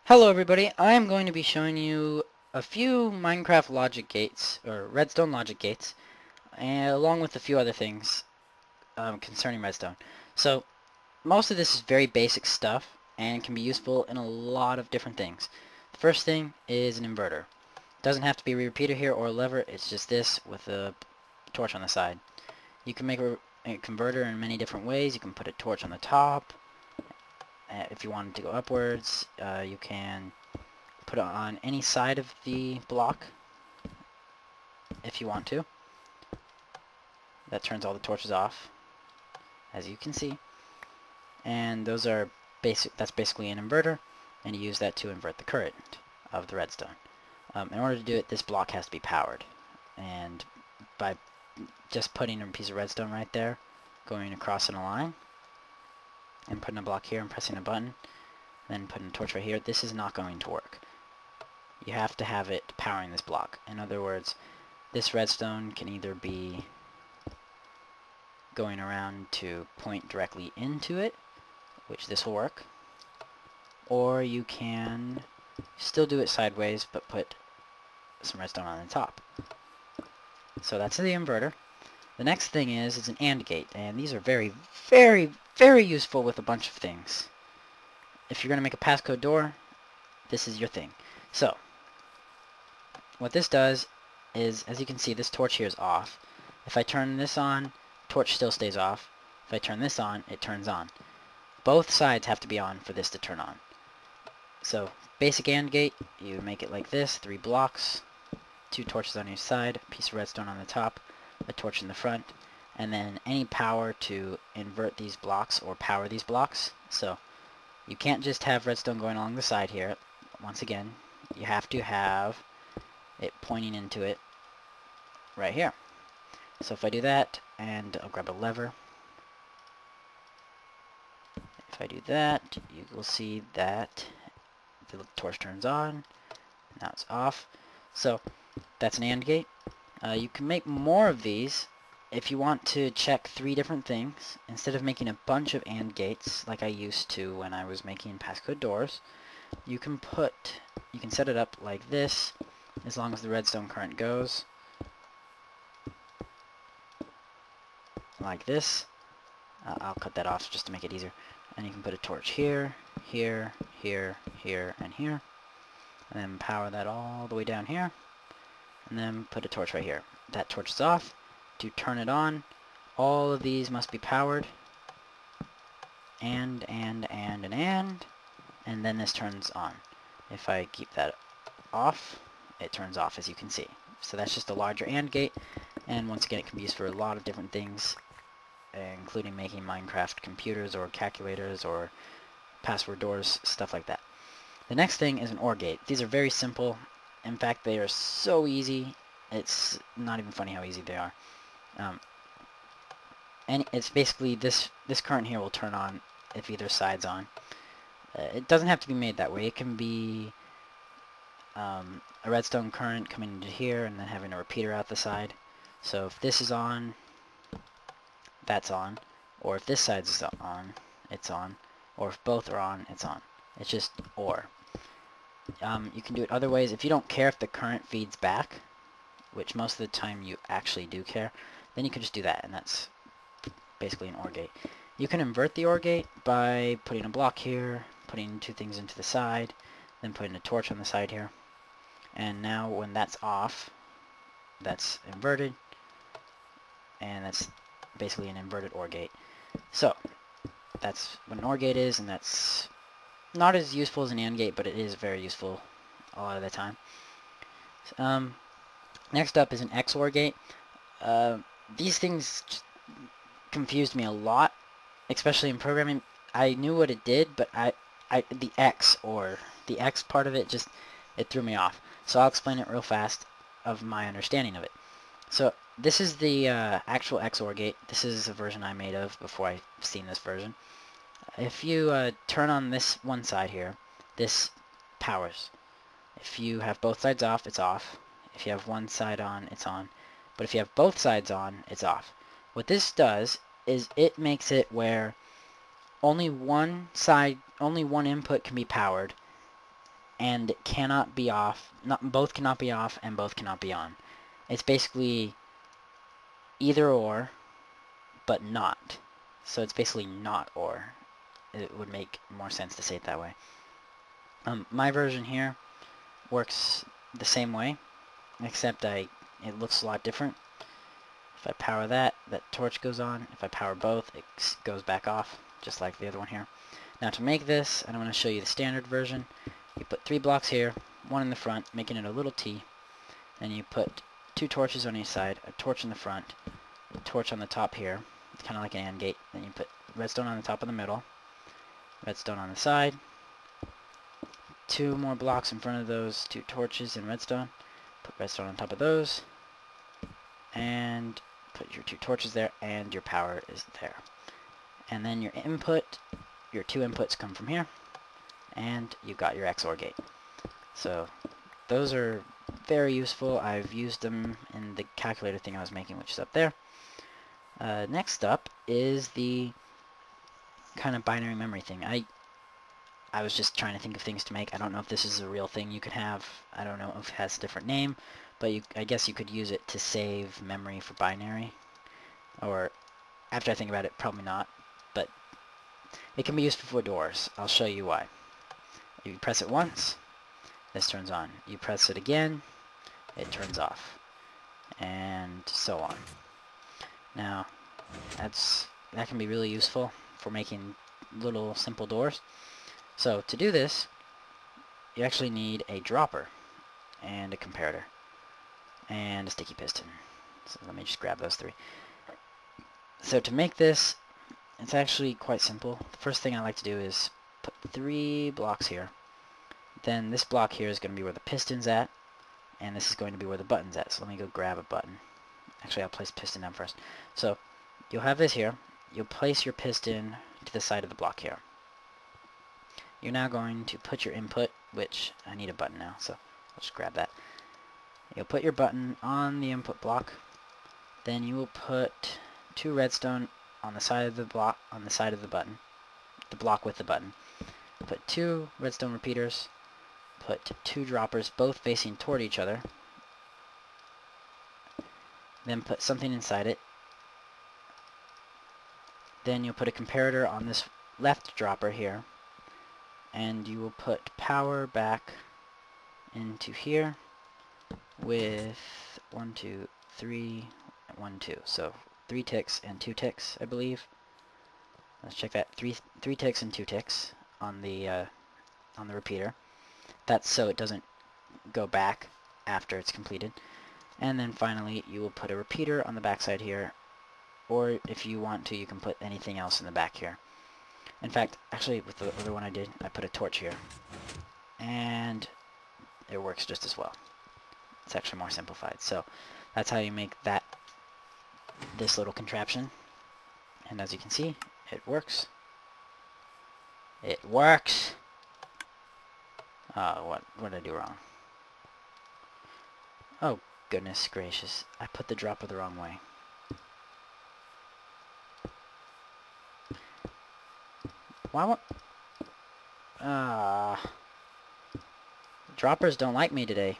Hello everybody, I'm going to be showing you a few Minecraft logic gates, or Redstone logic gates, and along with a few other things concerning Redstone. So, most of this is very basic stuff, and can be useful in a lot of different things. The first thing is an inverter. Doesn't have to be a repeater here or a lever, it's just this with a torch on the side. You can make a converter in many different ways. You can put a torch on the top. If you want it to go upwards, you can put it on any side of the block if you want to. That turns all the torches off, as you can see. And those are that's basically an inverter, and you use that to invert the current of the redstone. In order to do it, this block has to be powered, and by just putting a piece of redstone right there, going across in a line, and putting a block here and pressing a button, then putting a torch right here, this is not going to work. You have to have it powering this block. In other words, this redstone can either be going around to point directly into it, which this will work, or you can still do it sideways but put some redstone on the top. So that's the inverter. The next thing is an AND gate, and these are very, very, very useful with a bunch of things. If you're going to make a passcode door, this is your thing. So, what this does is, as you can see, this torch here is off. If I turn this on, torch still stays off. If I turn this on, it turns on. Both sides have to be on for this to turn on. So, basic AND gate, you make it like this, 3 blocks, 2 torches on each side, a piece of redstone on the top, a torch in the front, and then any power to invert these blocks or power these blocks. So, you can't just have redstone going along the side here. Once again, you have to have it pointing into it right here. So if I do that, and I'll grab a lever. If I do that, you will see that the torch turns on. Now it's off. So that's an AND gate. You can make more of these if you want to check 3 different things. Instead of making a bunch of AND gates like I used to when I was making passcode doors, you can set it up like this, as long as the redstone current goes like this. I'll cut that off just to make it easier. And you can put a torch here, here, here, here, and here, and then power that all the way down here, and then put a torch right here. That torch is off. To turn it on, all of these must be powered, and then this turns on. If I keep that off, it turns off, as you can see. So that's just a larger AND gate, and once again it can be used for a lot of different things, including making Minecraft computers or calculators or password doors, stuff like that. The next thing is an OR gate. These are very simple. In fact, they are so easy, it's not even funny how easy they are. And it's basically this current here will turn on if either side's on. It doesn't have to be made that way. It can be a redstone current coming into here and then having a repeater out the side. So if this is on, that's on. Or if this side's on, it's on. Or if both are on, it's on. It's just OR. You can do it other ways. If you don't care if the current feeds back, which most of the time you actually do care, then you can just do that, and that's basically an OR gate. You can invert the OR gate by putting a block here, putting 2 things into the side, then putting a torch on the side here. And now when that's off, that's inverted, and that's basically an inverted OR gate. So that's what an OR gate is, and that's not as useful as an AND gate, but it is very useful a lot of the time. Next up is an XOR gate. These things confused me a lot, especially in programming. I knew what it did, but the X part of it it threw me off. So I'll explain it real fast of my understanding of it. So this is the actual XOR gate. This is a version I made of before I've seen this version. If you turn on this one side here, this powers. If you have both sides off, it's off. If you have one side on, it's on. But if you have both sides on, it's off. What this does is it makes it where only one input can be powered, and it cannot be off. Both cannot be off, and both cannot be on. It's basically either or, but not. So it's basically not or. It would make more sense to say it that way. My version here works the same way, except it looks a lot different. If I power that torch goes on. If I power both, it goes back off, just like the other one here. Now to make this, and I'm going to show you the standard version, you put 3 blocks here, 1 in the front, making it a little T. Then you put 2 torches on each side, a torch in the front, a torch on the top here. It's kind of like an AND gate. Then you put redstone on the top of the middle, redstone on the side, 2 more blocks in front of those 2 torches and redstone. Put redstone on top of those, and put your 2 torches there, and your power is there. And then your input, your 2 inputs come from here, and you've got your XOR gate. So those are very useful. I've used them in the calculator thing I was making, which is up there. Next up is the kind of binary memory thing. I was just trying to think of things to make. I don't know if this is a real thing you can have. I don't know if it has a different name, but I guess you could use it to save memory for binary. Or, after I think about it, probably not. But it can be used for doors. I'll show you why. If you press it once, this turns on. You press it again, it turns off. And so on. Now, that can be really useful for making little simple doors. So to do this, you actually need a dropper and a comparator and a sticky piston. So let me just grab those 3. So to make this, it's actually quite simple. The first thing I like to do is put 3 blocks here. Then this block here is going to be where the piston's at, and this is going to be where the button's at. So let me go grab a button. Actually, I'll place piston down first. So you'll have this here. You'll place your piston to the side of the block here. You're now going to put your input, which I need a button now, so I'll just grab that. You'll put your button on the input block. Then you will put 2 redstone on the side of the block, on the side of the button, the block with the button. Put 2 redstone repeaters. Put 2 droppers, both facing toward each other. Then put something inside it. Then you'll put a comparator on this left dropper here. And you will put power back into here with 1, 2, 3, 1, 2. So 3 ticks and 2 ticks, I believe. Let's check that. 3 ticks and 2 ticks on the repeater. That's so it doesn't go back after it's completed. And then finally, you will put a repeater on the back side here, or if you want to, you can put anything else in the back here. In fact, actually, with the other one I did, I put a torch here, and it works just as well. It's actually more simplified. So that's how you make this little contraption. And as you can see, it works. It works. What did I do wrong? Oh, goodness gracious. I put the dropper the wrong way. Why won't... droppers don't like me today.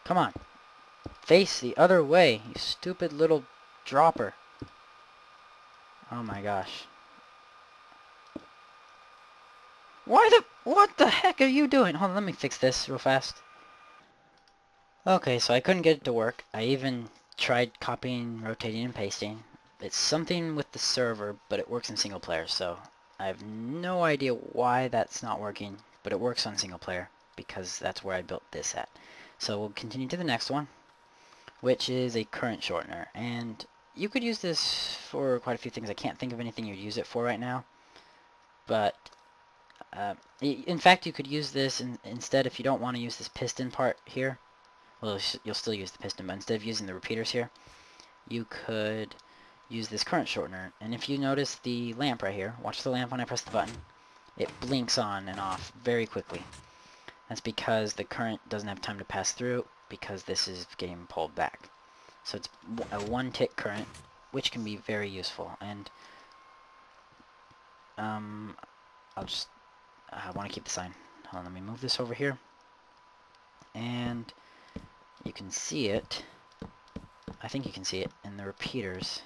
Come on. Face the other way, you stupid little dropper. Oh my gosh. What the heck are you doing? Hold on, let me fix this real fast. Okay, so I couldn't get it to work. I even tried copying, rotating, and pasting. It's something with the server, but it works in single player, so I have no idea why that's not working, but it works on single player, because that's where I built this at. So we'll continue to the next one, which is a current shortener, and you could use this for quite a few things. I can't think of anything you'd use it for right now, but in fact, you could use this instead if you don't want to use this piston part here. Well, you'll still use the piston, but instead of using the repeaters here, you could use this current shortener. And if you notice the lamp right here, watch the lamp when I press the button, it blinks on and off very quickly. That's because the current doesn't have time to pass through, because this is getting pulled back. So it's a 1-tick current, which can be very useful. And I want to keep the sign. Hold on, let me move this over here. And you can see it. I think you can see it in the repeaters.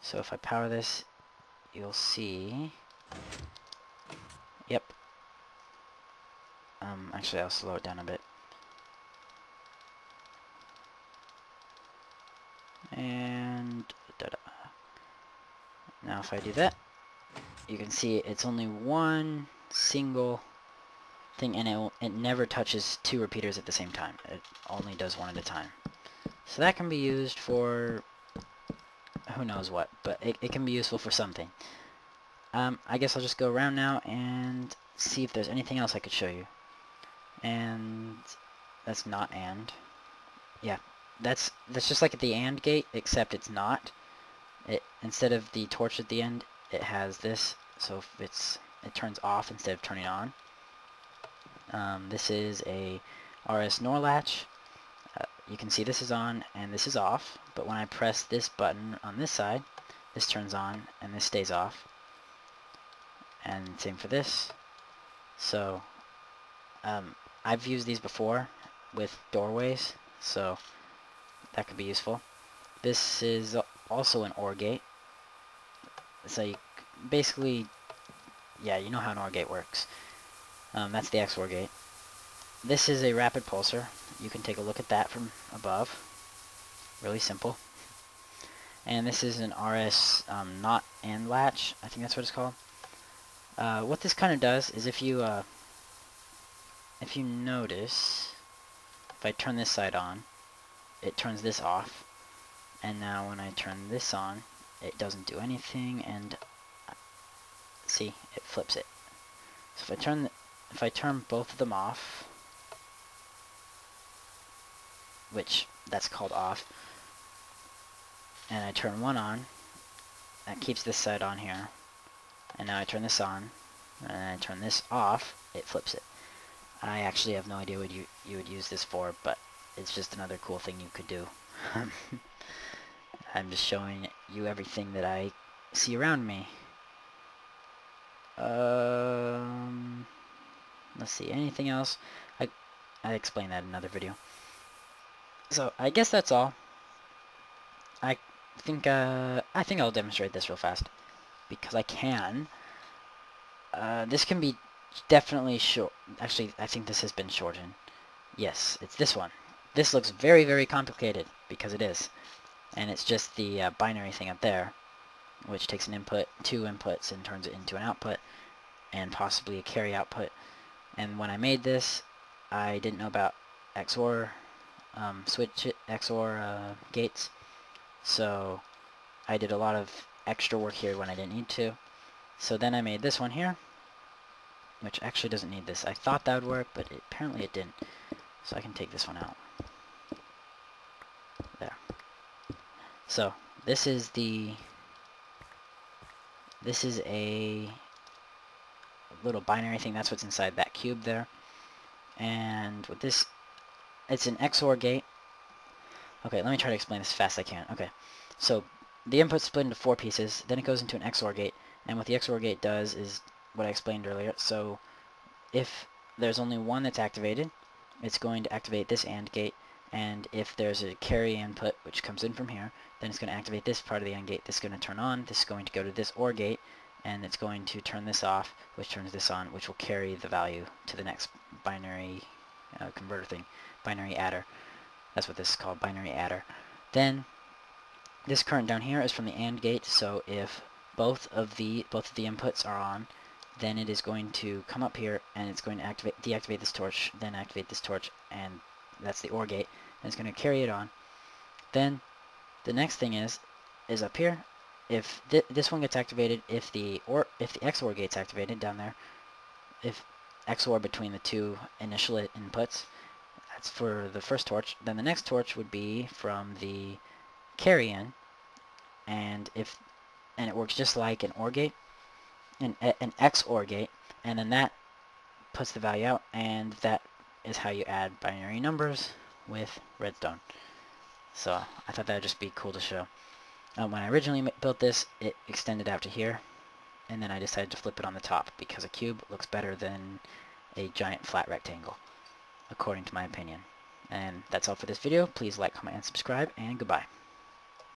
So if I power this, you'll see. Yep. Actually, I'll slow it down a bit. And now if I do that, you can see it's only one single thing, and it never touches two repeaters at the same time. It only does one at a time. So that can be used for who knows what, but it can be useful for something. I guess I'll just go around now and see if there's anything else I could show you. And that's not AND. Yeah, that's just like the AND gate, except it's not. Instead of the torch at the end, it has this. So if it turns off instead of turning on. This is a RS NOR latch. You can see this is on and this is off, but when I press this button on this side, this turns on and this stays off. And same for this. So I've used these before with doorways, so that could be useful. This is also an OR gate. So basically, yeah, you know how an OR gate works. That's the XOR gate. This is a rapid pulsar. You can take a look at that from above. Really simple. And this is an RS not AND latch. I think that's what it's called. What this kind of does is if you notice, if I turn this side on, it turns this off. And now when I turn this on, it doesn't do anything, and see, it flips it. So if I turn both of them off, which that's called off, and I turn one on, that keeps this side on here. And now I turn this on, and I turn this off, it flips it. I actually have no idea what you would use this for, but it's just another cool thing you could do. I'm just showing you everything that I see around me. Let's see, anything else? I explained that in another video. So I guess that's all. I think I'll demonstrate this real fast because I can. This can be definitely short. Actually, I think this has been shortened. Yes, it's this one. This looks very, very complicated because it is. And it's just the binary thing up there, which takes an input, two inputs, and turns it into an output, and possibly a carry output. And when I made this, I didn't know about XOR XOR gates, so I did a lot of extra work here when I didn't need to. So then I made this one here, which actually doesn't need this. I thought that would work, but apparently it didn't. So I can take this one out. There. So this is a little binary thing. That's what's inside that cube there. And with this, it's an XOR gate. Okay, let me try to explain this as fast as I can. Okay, so the input's split into 4 pieces, then it goes into an XOR gate, and what the XOR gate does is what I explained earlier. So if there's only one that's activated, it's going to activate this AND gate, and if there's a carry input which comes in from here, then it's going to activate this part of the AND gate. This is going to turn on, this is going to go to this OR gate, and it's going to turn this off, which turns this on, which will carry the value to the next binary converter thing, binary adder. That's what this is called, binary adder. Then this current down here is from the AND gate, so if both of the inputs are on, then it is going to come up here and it's going to deactivate this torch, then activate this torch, and that's the OR gate, and it's going to carry it on. Then the next thing is up here. If this one gets activated, if the XOR gate's activated down there, if XOR between the two initial inputs, that's for the first torch. Then the next torch would be from the carry in, and it works just like an OR gate, an XOR gate, and then that puts the value out, and that is how you add binary numbers with Redstone. So I thought that would just be cool to show. When I originally built this, it extended out to here, and then I decided to flip it on the top because a cube looks better than a giant flat rectangle, according to my opinion. And that's all for this video. Please like, comment, and subscribe, and goodbye.